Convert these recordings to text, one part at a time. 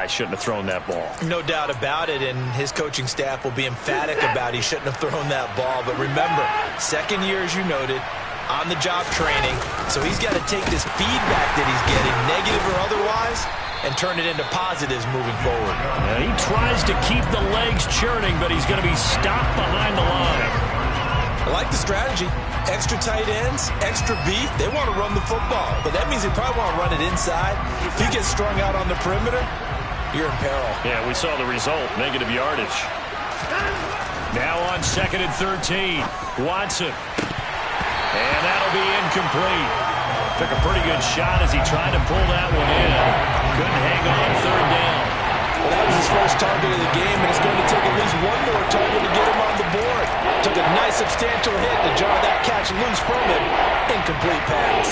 guy shouldn't have thrown that ball. No doubt about it, and his coaching staff will be emphatic about he shouldn't have thrown that ball. But remember, second year, as you noted, on-the-job training, so he's got to take this feedback that he's getting, negative or otherwise, and turn it into positives moving forward. He tries to keep the legs churning, but he's going to be stopped behind the line. I like the strategy. Extra tight ends, extra beef. They want to run the football, but that means they probably want to run it inside. If he gets strung out on the perimeter, you're in peril. Yeah, we saw the result, negative yardage. Now on 2nd and 13, Watson. And that'll be incomplete. Took a pretty good shot as he tried to pull that one in. Couldn't hang on 3rd down. Well, that was his first target of the game, and it's going to take at least one more target to get him on the board. Took a nice substantial hit to jar that catch loose from him. Incomplete pass.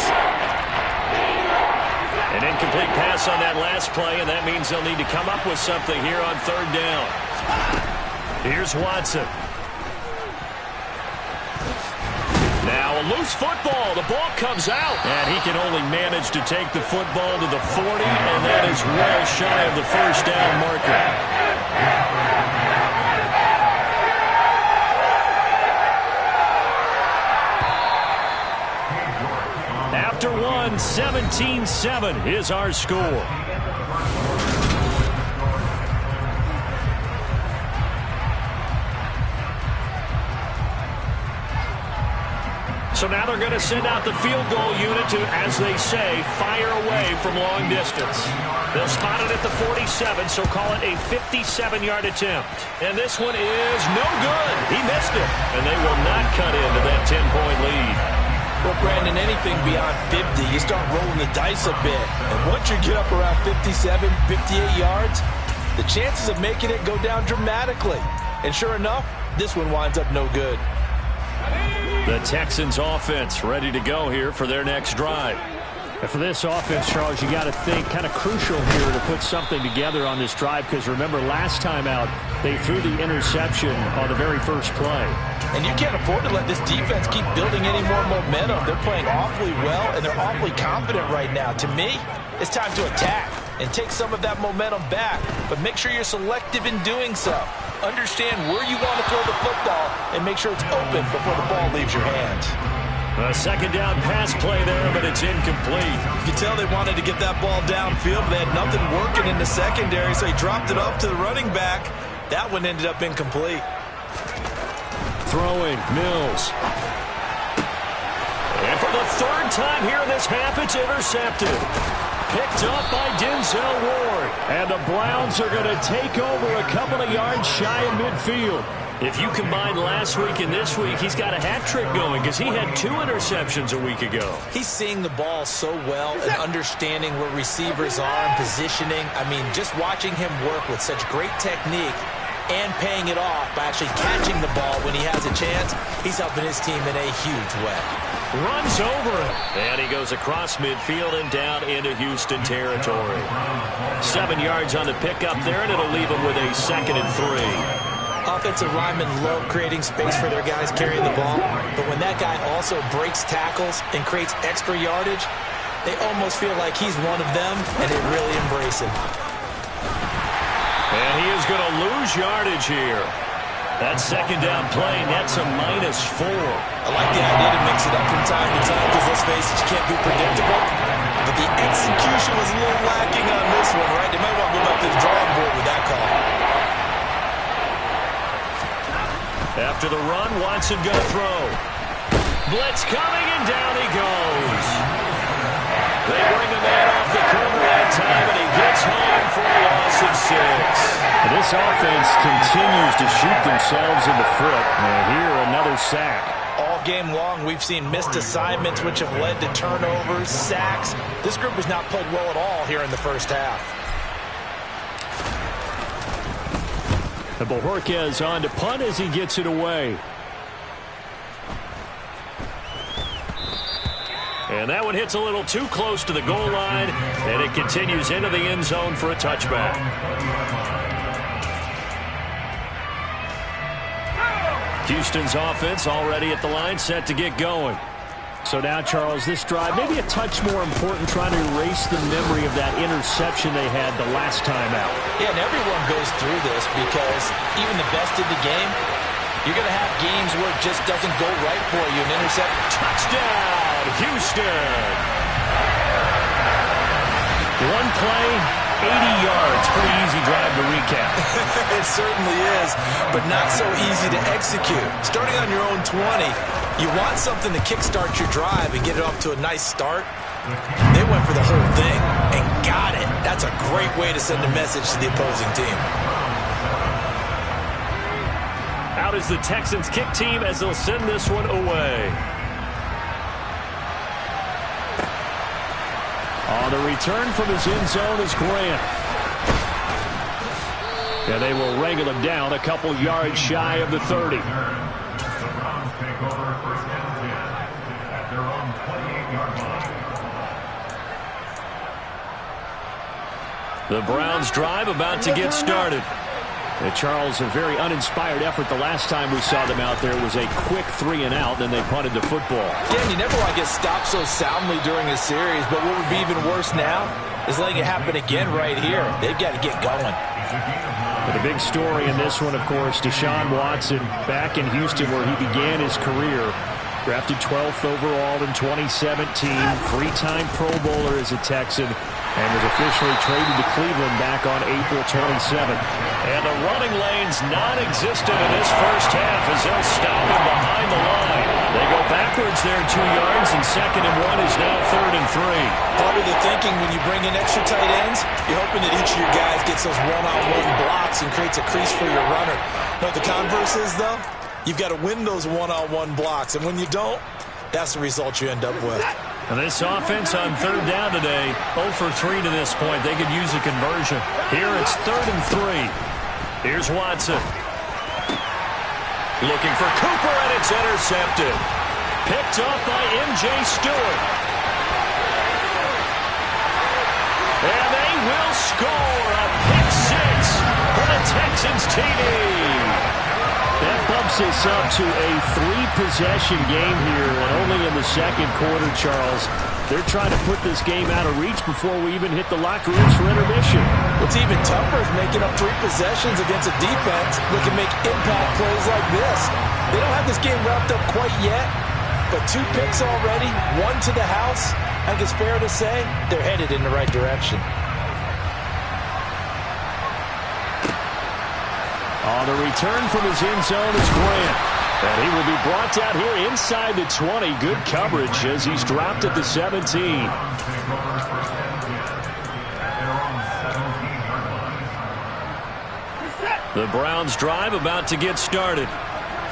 An incomplete pass on that last play, and that means they'll need to come up with something here on 3rd down. Here's Watson. Now a loose football. The ball comes out. And he can only manage to take the football to the 40, and that is well shy of the 1st down marker. After one, 17-7 is our score. So now they're going to send out the field goal unit to, as they say, fire away from long distance. They'll spot it at the 47, so call it a 57-yard attempt. And this one is no good. He missed it. And they will not cut into that 10-point lead. Well, Brandon, anything beyond 50, you start rolling the dice a bit. And once you get up around 57, 58 yards, the chances of making it go down dramatically. And sure enough, this one winds up no good. The Texans offense ready to go here for their next drive. And for this offense, Charles, you got to think kind of crucial here to put something together on this drive, because remember last time out they threw the interception on the very first play. And you can't afford to let this defense keep building any more momentum. They're playing awfully well, and they're awfully confident right now. To me, it's time to attack and take some of that momentum back, but make sure you're selective in doing so. Understand where you want to throw the football and make sure it's open before the ball leaves your hands. A 2nd down pass play there, but it's incomplete. You can tell they wanted to get that ball downfield, but they had nothing working in the secondary, so he dropped it off to the running back. That one ended up incomplete. Throwing, Mills. And for the 3rd time here in this half, it's intercepted. Picked up by Denzel Ward. And the Browns are going to take over a couple of yards shy of midfield. If you combine last week and this week, he's got a hat trick going because he had 2 interceptions a week ago. He's seeing the ball so well and understanding where receivers are and positioning. I mean, just watching him work with such great technique and paying it off by actually catching the ball when he has a chance, he's helping his team in a huge way. Runs over him. And he goes across midfield and down into Houston territory. 7 yards on the pickup there, and it'll leave him with a 2nd and 3. Offensive linemen love creating space for their guys carrying the ball, but when that guy also breaks tackles and creates extra yardage, they almost feel like he's one of them, and they really embrace him. And he is going to lose yardage here. That 2nd down play nets a -4. I like the idea to mix it up from time to time because, let's face it, you can't be predictable. But the execution was a little lacking on this one, right? They might want to go back to the drawing board with that call. After the run, Watson going to throw. Blitz coming, and down he goes. They bring the man off the corner that time, and he gets home for a loss of 6. And this offense continues to shoot themselves in the foot. And here, another sack. All game long, we've seen missed assignments, which have led to turnovers, sacks. This group has not played well at all here in the first half. And Bojorquez on to punt as he gets it away. And that one hits a little too close to the goal line, and it continues into the end zone for a touchback. Houston's offense already at the line, set to get going. So now, Charles, this drive maybe a touch more important, trying to erase the memory of that interception they had the last time out. Yeah, and everyone goes through this because even the best in the game, you're going to have games where it just doesn't go right for you. An interception. Touchdown, Houston. One play, 80 yards. Pretty easy drive to recap. It certainly is, but not so easy to execute. Starting on your own 20, you want something to kickstart your drive and get it off to a nice start. They went for the whole thing and got it. That's a great way to send a message to the opposing team. Out is the Texans kick team as they'll send this one away. On the return from his end zone is Grant. And they will wrangle him down a couple yards shy of the 30. The Browns drive about to get started. Charles, a very uninspired effort the last time we saw them out there was a quick 3-and-out, then they punted the football. Yeah, and you never want to get stopped so soundly during a series, but what would be even worse now is letting it happen again right here. They've got to get going. But the big story in this one, of course, Deshaun Watson back in Houston where he began his career. Drafted 12th overall in 2017, three-time Pro Bowler as a Texan, and was officially traded to Cleveland back on April 27th. And the running lane's non-existent in this first half as they'll stop him behind the line. They go backwards there 2 yards, and 2nd and 1 is now 3rd and 3. Part of the thinking when you bring in extra tight ends, you're hoping that each of your guys gets those one-on-one blocks and creates a crease for your runner. You know what the converse is, though? You've got to win those one-on-one blocks, and when you don't, that's the result you end up with. And this offense on 3rd down today, 0 for 3 to this point. They could use a conversion. Here it's 3rd and 3. Here's Watson. Looking for Cooper, and it's intercepted. Picked up by M.J. Stewart. And they will score a pick 6 for the Texans TD. That bumps us up to a 3-possession game here, and only in the 2nd quarter, Charles. They're trying to put this game out of reach before we even hit the locker rooms for intermission. What's even tougher is making up 3 possessions against a defense that can make impact plays like this. They don't have this game wrapped up quite yet, but 2 picks already, 1 to the house. I think it's fair to say they're headed in the right direction. On the return from his end zone is Grant. And he will be brought down here inside the 20. Good coverage as he's dropped at the 17. The Browns drive about to get started.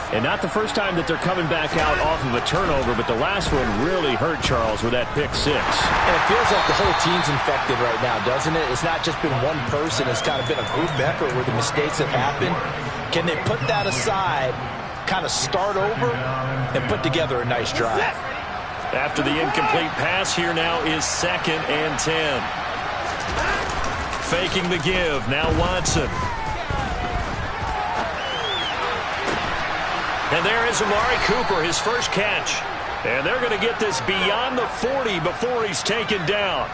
And not the first time that they're coming back out off of a turnover, but the last one really hurt Charles with that pick 6. And it feels like the whole team's infected right now, doesn't it? It's not just been one person. It's kind of been a group effort where the mistakes have happened. Can they put that aside, kind of start over, and put together a nice drive? After the incomplete pass, here now is 2nd and 10. Faking the give, now Watson. And there is Amari Cooper, his first catch. And they're going to get this beyond the 40 before he's taken down.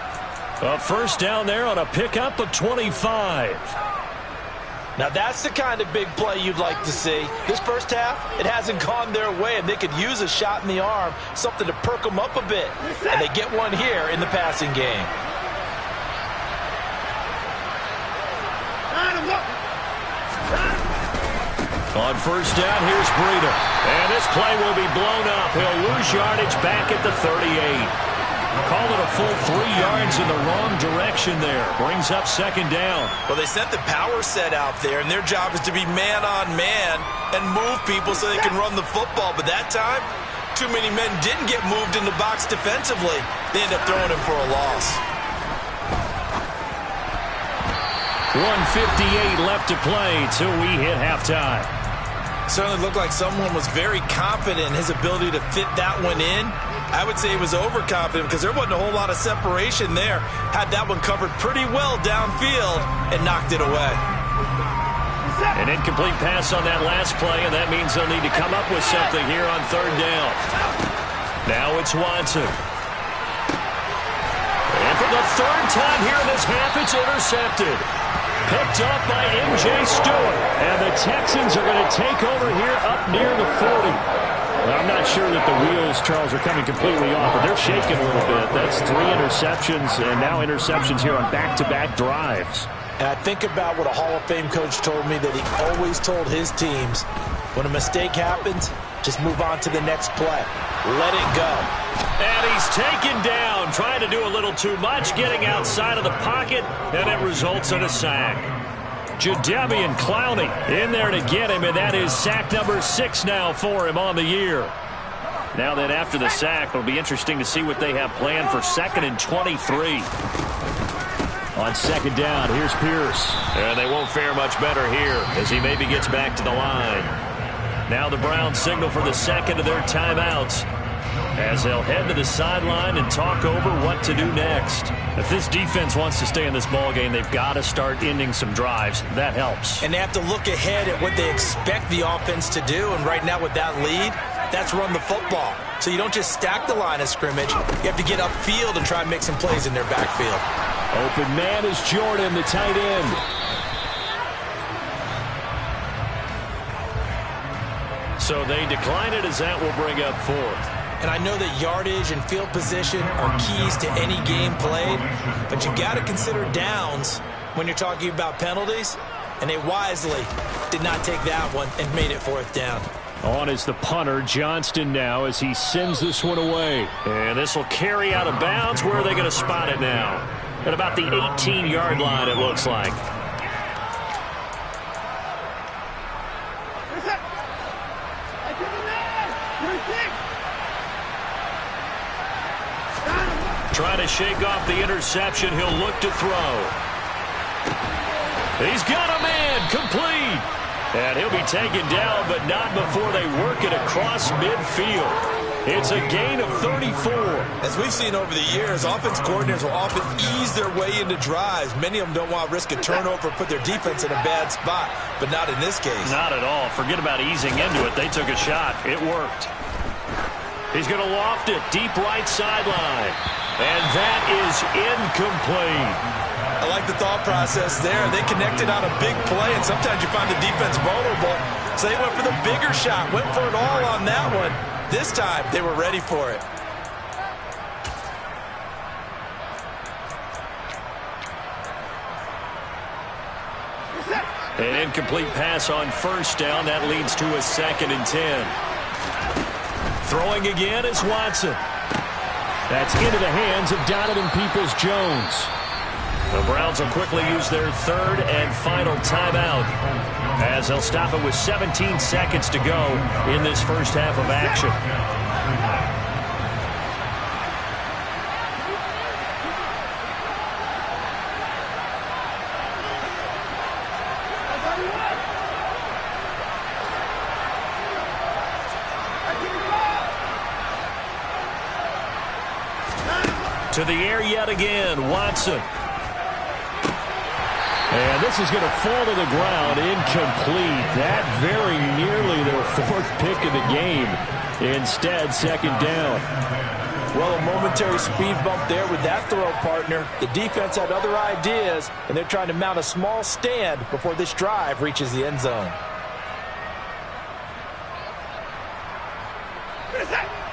A first down there on a pickup of 25. Now that's the kind of big play you'd like to see. This first half, it hasn't gone their way, and they could use a shot in the arm, something to perk them up a bit. And they get one here in the passing game. On first down, here's Breida. And this play will be blown up. He'll lose yardage back at the 38. Call it a full 3 yards in the wrong direction there. Brings up 2nd down. Well, they sent the power set out there, and their job is to be man-on-man and move people so they can run the football. But that time, too many men didn't get moved in the box defensively. They end up throwing him for a loss. 1:58 left to play till we hit halftime. Certainly looked like someone was very confident in his ability to fit that one in. I would say he was overconfident because there wasn't a whole lot of separation there. Had that one covered pretty well downfield and knocked it away. An incomplete pass on that last play, and that means they'll need to come up with something here on 3rd down. Now it's Watson. And for the third time here in this half, it's intercepted. Picked up by M.J. Stewart. And the Texans are going to take over here up near the 40. Well, I'm not sure that the wheels, Charles, are coming completely off, but they're shaking a little bit. That's 3 interceptions, and now interceptions here on back-to-back drives. And I think about what a Hall of Fame coach told me that he always told his teams, when a mistake happens, just move on to the next play. Let it go. And he's taken down, trying to do a little too much, getting outside of the pocket, and it results in a sack. Jadeveon Clowney in there to get him, and that is sack number 6 now for him on the year. Now then, after the sack, it'll be interesting to see what they have planned for 2nd and 23. On 2nd down, here's Pierce. And they won't fare much better here as he maybe gets back to the line. Now the Browns signal for the 2nd of their timeouts as they'll head to the sideline and talk over what to do next. If this defense wants to stay in this ballgame, they've got to start ending some drives. That helps. And they have to look ahead at what they expect the offense to do. And right now with that lead, that's run the football. So you don't just stack the line of scrimmage. You have to get upfield and try and make some plays in their backfield. Open man is Jordan, the tight end. So they decline it as that will bring up 4th. And I know that yardage and field position are keys to any game played, but you got to consider downs when you're talking about penalties, and they wisely did not take that one and made it 4th down. On is the punter, Johnston, now as he sends this one away. And this will carry out of bounds. Where are they going to spot it now? At about the 18-yard line, it looks like. Trying to shake off the interception. He'll look to throw. He's got a man, complete. And he'll be taken down, but not before they work it across midfield. It's a gain of 34. As we've seen over the years, offense coordinators will often ease their way into drives. Many of them don't want to risk a turnover, put their defense in a bad spot, but not in this case. Not at all. Forget about easing into it. They took a shot. It worked. He's going to loft it deep right sideline. And that is incomplete. I like the thought process there. They connected on a big play, and sometimes you find the defense vulnerable. So they went for the bigger shot, went for it all on that one. This time, they were ready for it. An incomplete pass on 1st down. That leads to a 2nd and 10. Throwing again is Watson. That's into the hands of Donovan Peoples-Jones. The Browns will quickly use their 3rd and final timeout as they'll stop it with 17 seconds to go in this first half of action. To the air yet again, Watson. And this is going to fall to the ground, incomplete. That very nearly their 4th pick of the game. Instead, 2nd down. Well, a momentary speed bump there with that throw, partner. The defense had other ideas, and they're trying to mount a small stand before this drive reaches the end zone.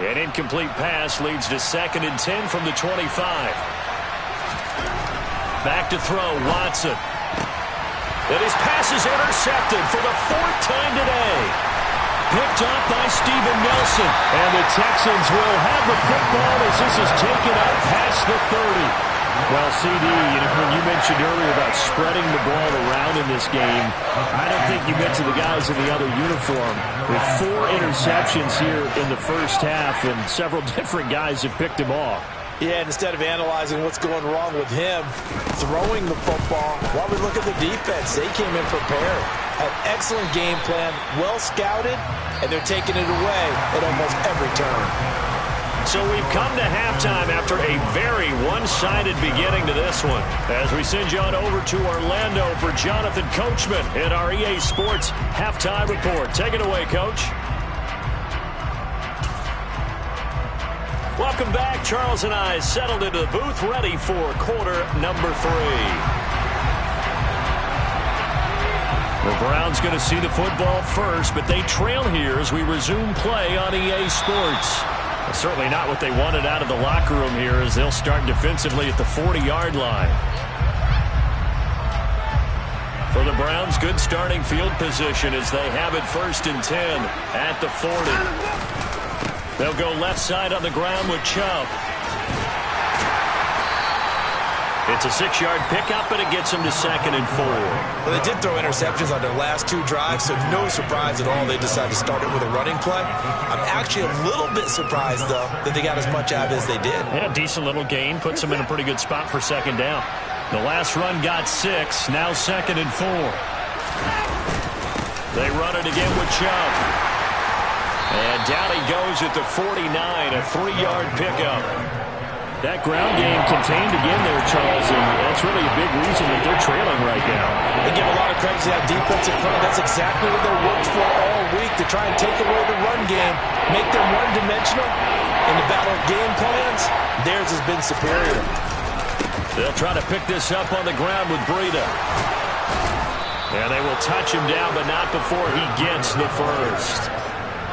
An incomplete pass leads to 2nd and 10 from the 25. Back to throw, Watson. And his pass is intercepted for the 4th time today. Picked up by Steven Nelson. And the Texans will have the football as this is taken up past the 30. Well, CD, when you mentioned earlier about spreading the ball around in this game, I don't think you mentioned the guys in the other uniform. With 4 interceptions here in the first half, and several different guys have picked him off. Yeah, and instead of analyzing what's going wrong with him, throwing the football, while we look at the defense, they came in prepared. An excellent game plan, well scouted, and they're taking it away at almost every turn. So we've come to halftime after a very one-sided beginning to this one. As we send you on over to Orlando for Jonathan Coachman in our EA Sports Halftime Report. Take it away, Coach. Welcome back. Charles and I settled into the booth, ready for quarter number 3. The Browns going to see the football first, but they trail here as we resume play on EA Sports. Well, certainly not what they wanted out of the locker room here, as they'll start defensively at the 40-yard line. For the Browns, good starting field position as they have it 1st and 10 at the 40. They'll go left side on the ground with Chubb. It's a 6-yard pickup, and it gets them to 2nd and 4. Well, they did throw interceptions on their last 2 drives, so no surprise at all they decided to start it with a running play. I'm actually a little bit surprised, though, that they got as much out of it as they did. Yeah, decent little gain. Puts them in a pretty good spot for 2nd down. The last run got 6, now 2nd and 4. They run it again with Chubb. And down he goes at the 49, a 3-yard pickup. That ground game contained again there, Charles, and that's really a big reason that they're trailing right now. They give a lot of credit to that defensive front. That's exactly what they worked for all week, to try and take away the run game, make them one-dimensional. In the battle of game plans, theirs has been superior. They'll try to pick this up on the ground with Breida. And they will touch him down, but not before he gets the first.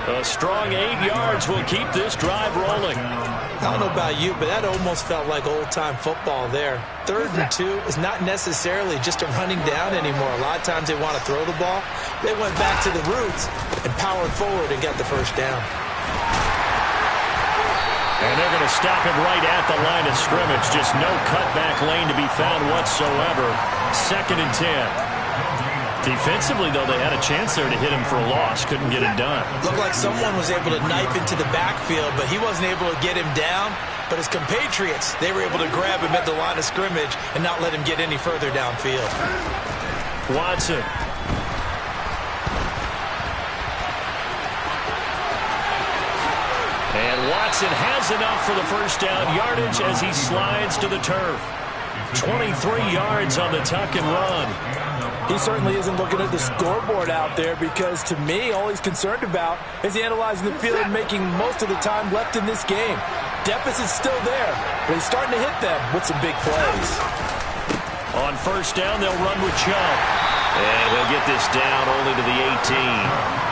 A strong 8 yards will keep this drive rolling. I don't know about you, but that almost felt like old-time football there. 3rd and 2 is not necessarily just a running down anymore. A lot of times they want to throw the ball. They went back to the roots and powered forward and got the first down. And they're going to stop him right at the line of scrimmage. Just no cutback lane to be found whatsoever. 2nd and 10. Defensively, though, they had a chance there to hit him for a loss. Couldn't get it done. Looked like someone was able to knife into the backfield, but he wasn't able to get him down. But his compatriots, they were able to grab him at the line of scrimmage and not let him get any further downfield. Watson. And Watson has enough for the first down yardage as he slides to the turf. 23 yards on the tuck and run. He certainly isn't looking at the scoreboard out there, because to me, all he's concerned about is analyzing the field and making most of the time left in this game. Deficit's still there, but he's starting to hit them with some big plays. On first down, they'll run with Chubb. And he'll get this down only to the 18.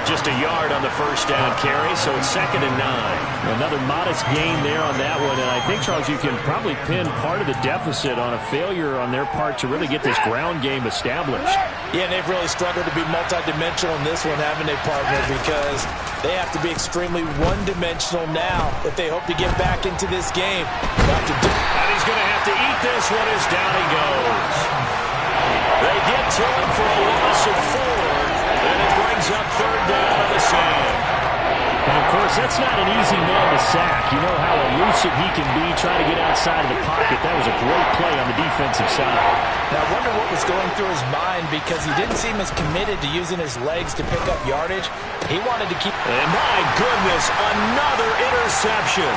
Just a yard on the first down carry, so it's 2nd and 9. Another modest gain there on that one, and I think, Charles, you can probably pin part of the deficit on a failure on their part to really get this ground game established. Yeah, and they've really struggled to be multidimensional in this one, haven't they, partner? Because they have to be extremely one-dimensional now if they hope to get back into this game. And he's going to have to eat this one as down he goes. They get to him for a loss of 4. And it brings up 3rd down on the sand. And, of course, that's not an easy man to sack. You know how elusive he can be trying to get outside of the pocket. That was a great play on the defensive side. Now, I wonder what was going through his mind, because he didn't seem as committed to using his legs to pick up yardage. He wanted to keep... And, my goodness, another interception.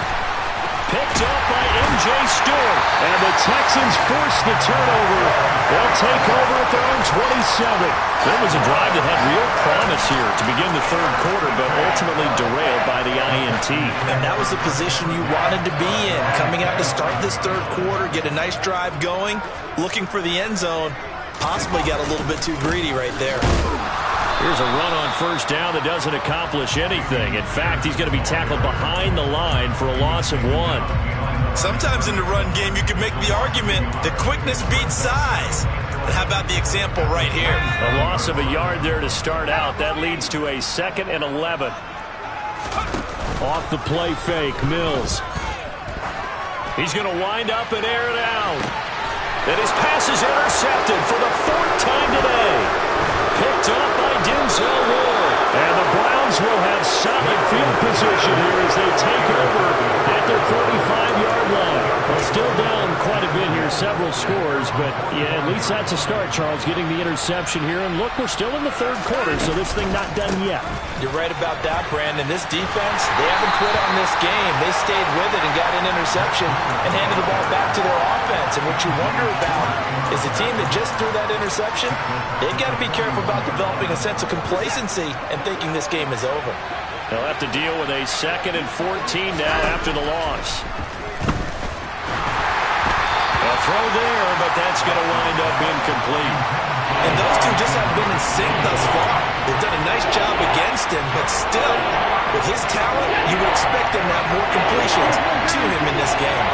Picked up by M.J. Stewart. And the Texans force the turnover. They'll take over at their own 27. That was a drive that had real promise here to begin the 3rd quarter, but ultimately derailed by the INT. And that was the position you wanted to be in, coming out to start this 3rd quarter, get a nice drive going, looking for the end zone. Possibly got a little bit too greedy right there. Here's a run on first down that doesn't accomplish anything. In fact, he's going to be tackled behind the line for a loss of 1. Sometimes in the run game, you can make the argument that quickness beats size. And how about the example right here? A loss of a yard there to start out. That leads to a 2nd and 11. Off the play fake, Mills. He's going to wind up and air it out. And his pass is intercepted for the 4th time today. Picked up by Denzel Ward. And the Browns will have solid field position here as they take over at their 45-yard line. Well, still down quite a bit here, several scores, but yeah, at least that's a start, Charles, getting the interception here. And look, we're still in the third quarter, so this thing not done yet. You're right about that, Brandon. This defense, they haven't quit on this game. They stayed with it and got an interception and handed the ball back to their offense. And what you wonder about is the team that just threw that interception, they've got to be careful about developing a sense of complacency and thinking this game is over. They'll have to deal with a 2nd and 14 now after the loss. A throw there, but that's going to wind up incomplete. And those two just haven't been in sync thus far. They've done a nice job against him, but still, with his talent, you would expect him to have more completions to him in this game.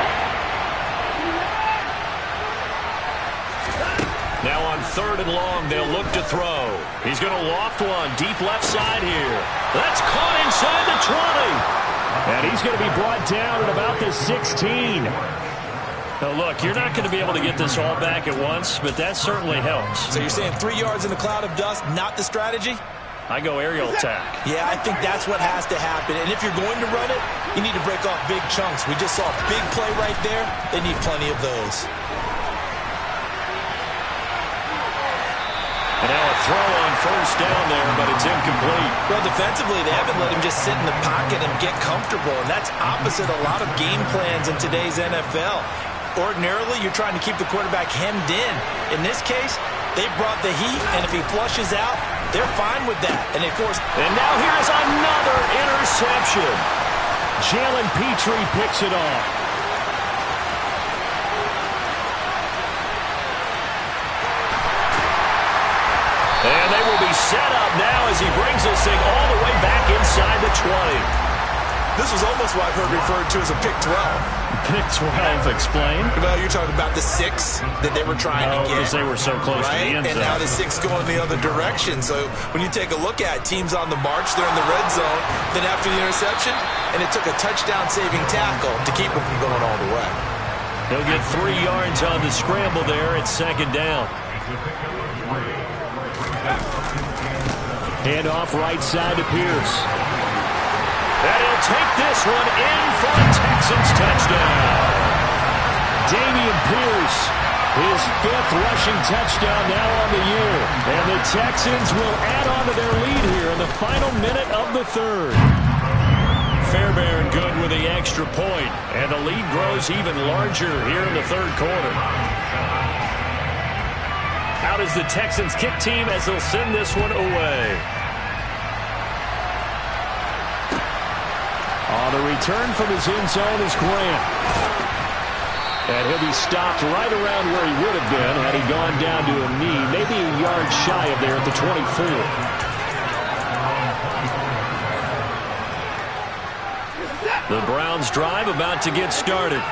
Now on 3rd and long, they'll look to throw. He's going to loft one deep left side here. That's caught inside the 20. And he's going to be brought down at about the 16. Now, look, you're not going to be able to get this all back at once, but that certainly helps. So you're saying 3 yards in a cloud of dust, not the strategy? I go aerial attack. Yeah, I think that's what has to happen. And if you're going to run it, you need to break off big chunks. We just saw a big play right there. They need plenty of those. And now a throw on 1st down there, but it's incomplete. Well, defensively, they haven't let him just sit in the pocket and get comfortable, and that's opposite a lot of game plans in today's NFL. Ordinarily, you're trying to keep the quarterback hemmed in. In this case, they brought the heat, and if he flushes out, they're fine with that. And, of course, and now here's another interception. Jalen Petrie picks it off. And they will be set up now as he brings this thing all the way back inside the 20. This was almost what I've heard referred to as a pick 12. Pick 12, explain. Well, you're talking about the 6 that they were trying to get. Because they were so close to the end zone. And now the 6 going the other direction. So when you take a look at teams on the march, they're in the red zone. Then after the interception, and it took a touchdown-saving tackle to keep them from going all the way. He'll get 3 yards on the scramble there at 2nd down. Hand off right side to Pierce. And he'll take this one in for a Texans touchdown. Dameon Pierce, his 5th rushing touchdown now on the year. And the Texans will add on to their lead here in the final minute of the 3rd. Fairbairn good with the extra point, and the lead grows even larger here in the 3rd quarter. Out is the Texans kick team as they'll send this one away. On the return from his end zone is Grant. And he'll be stopped right around where he would have been had he gone down to a knee, maybe a yard shy of there at the 24. The Browns drive about to get started.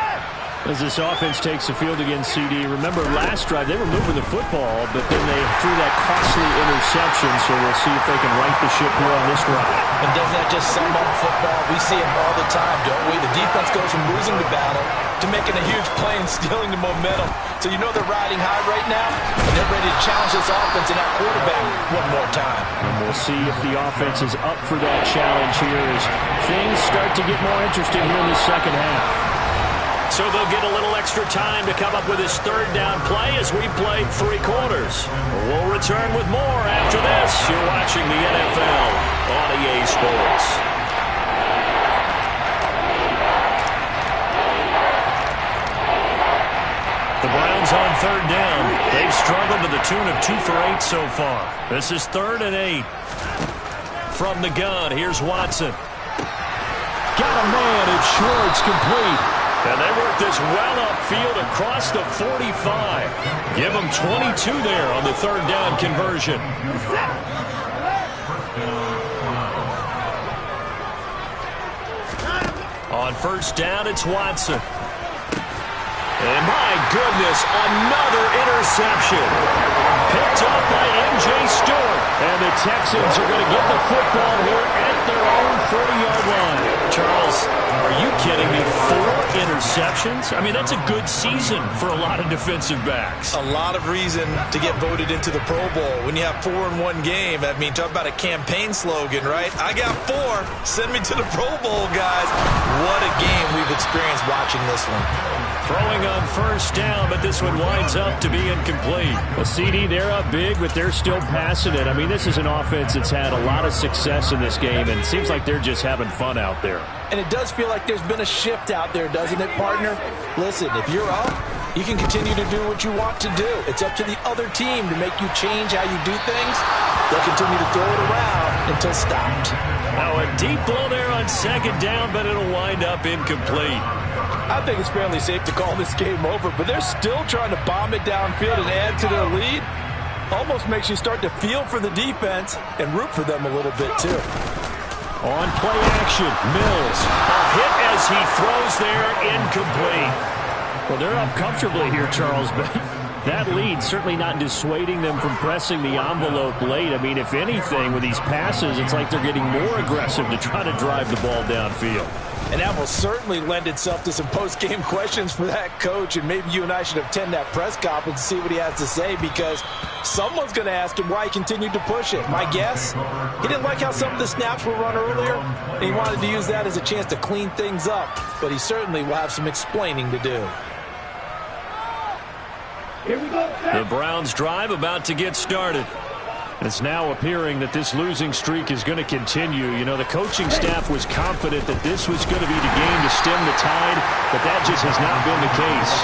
As this offense takes the field against CD, remember last drive they were moving the football, but then they threw that costly interception, so we'll see if they can right the ship here on this drive. And doesn't that just sum up football? We see it all the time, don't we? The defense goes from losing the battle to making a huge play and stealing the momentum. So you know they're riding high right now, and they're ready to challenge this offense and that quarterback one more time. And we'll see if the offense is up for that challenge here as things start to get more interesting here in the second half. So they'll get a little extra time to come up with his 3rd down play as we played 3 quarters. We'll return with more after this. You're watching the NFL on EA Sports. The Browns on 3rd down. They've struggled to the tune of 2 for 8 so far. This is 3rd and 8. From the gun, here's Watson. Got a man, it's Schwartz, complete. And they work this well upfield across the 45. Give them 22 there on the 3rd down conversion. On 1st down, it's Watson. And my goodness, another interception. Picked up by M.J. Stewart. And the Texans are going to get the football here at their own 40-yard line. Charles, are you kidding me? 4 interceptions? I mean, that's a good season for a lot of defensive backs. A lot of reason to get voted into the Pro Bowl. When you have 4 in one game, I mean, talk about a campaign slogan, right? I got 4. Send me to the Pro Bowl, guys. What a game we've experienced watching this one. Throwing on first down, but this one winds up to be incomplete. Well, CD, they're up big, but they're still passing it. I mean, this is an offense that's had a lot of success in this game, and it seems like they're just having fun out there. And it does feel like there's been a shift out there, doesn't it, partner? Listen, if you're up, you can continue to do what you want to do. It's up to the other team to make you change how you do things. They'll continue to throw it around until stopped. Now a deep blow there on second down, but it'll wind up incomplete. I think it's fairly safe to call this game over, but they're still trying to bomb it downfield and add to their lead. Almost makes you start to feel for the defense and root for them a little bit, too. On play action, Mills. A hit as he throws there, incomplete. Well, they're up comfortably here, Charles, but that lead certainly not dissuading them from pressing the envelope late. I mean, if anything, with these passes, it's like they're getting more aggressive to try to drive the ball downfield. And that will certainly lend itself to some post-game questions for that coach, and maybe you and I should attend that press conference and see what he has to say, because someone's going to ask him why he continued to push it. My guess, he didn't like how some of the snaps were run earlier, and he wanted to use that as a chance to clean things up, but he certainly will have some explaining to do. The Browns drive about to get started. It's now appearing that this losing streak is going to continue. You know, the coaching staff was confident that this was going to be the game to stem the tide, but that just has not been the case.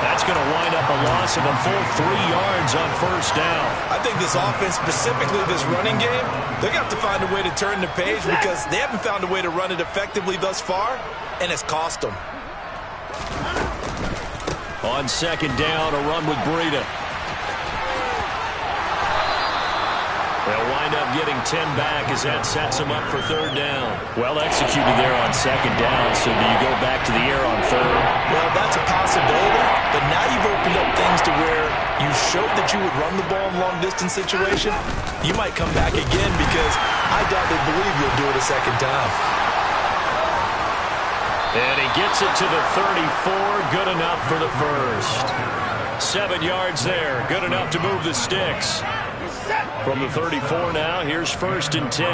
That's going to wind up a loss of a full 3 yards on first down. I think this offense, specifically this running game, they're going to have to find a way to turn the page because they haven't found a way to run it effectively thus far, and it's cost them. On second down, a run with Breida. They'll wind up getting 10 back as that sets them up for third down. Well executed there on second down, so do you go back to the air on third? Well, that's a possibility, but now you've opened up things to where you showed that you would run the ball in long-distance situation. You might come back again because I doubt they believe you'll do it a second time. And he gets it to the 34, good enough for the first. 7 yards there, good enough to move the sticks. From the 34 now, here's first and 10.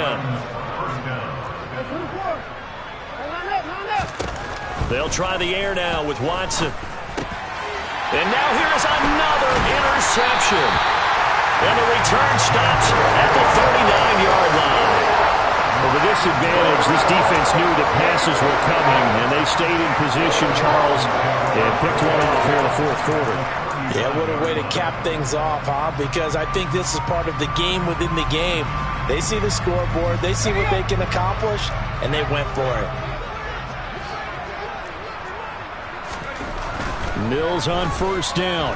They'll try the air now with Watson. And now here is another interception. And the return stops at the 39-yard line. Well, with this advantage, this defense knew that passes were coming, and they stayed in position, Charles, and picked one off here in the fourth quarter. Yeah, what a way to cap things off, huh? Because I think this is part of the game within the game. They see the scoreboard, they see what they can accomplish, and they went for it. Mills on first down.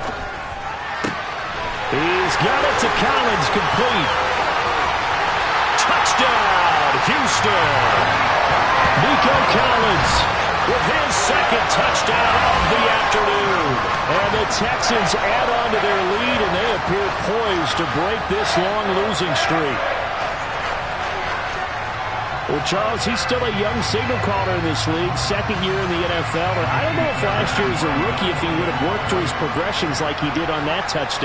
He's got it to Collins, complete. Touchdown, Houston. Nico Collins with his second touchdown of the afternoon. And the Texans add on to their lead, and they appear poised to break this long losing streak. Well, Charles, he's still a young signal caller in this league, second year in the NFL. And I don't know if last year as a rookie, if he would have worked through his progressions like he did on that touchdown.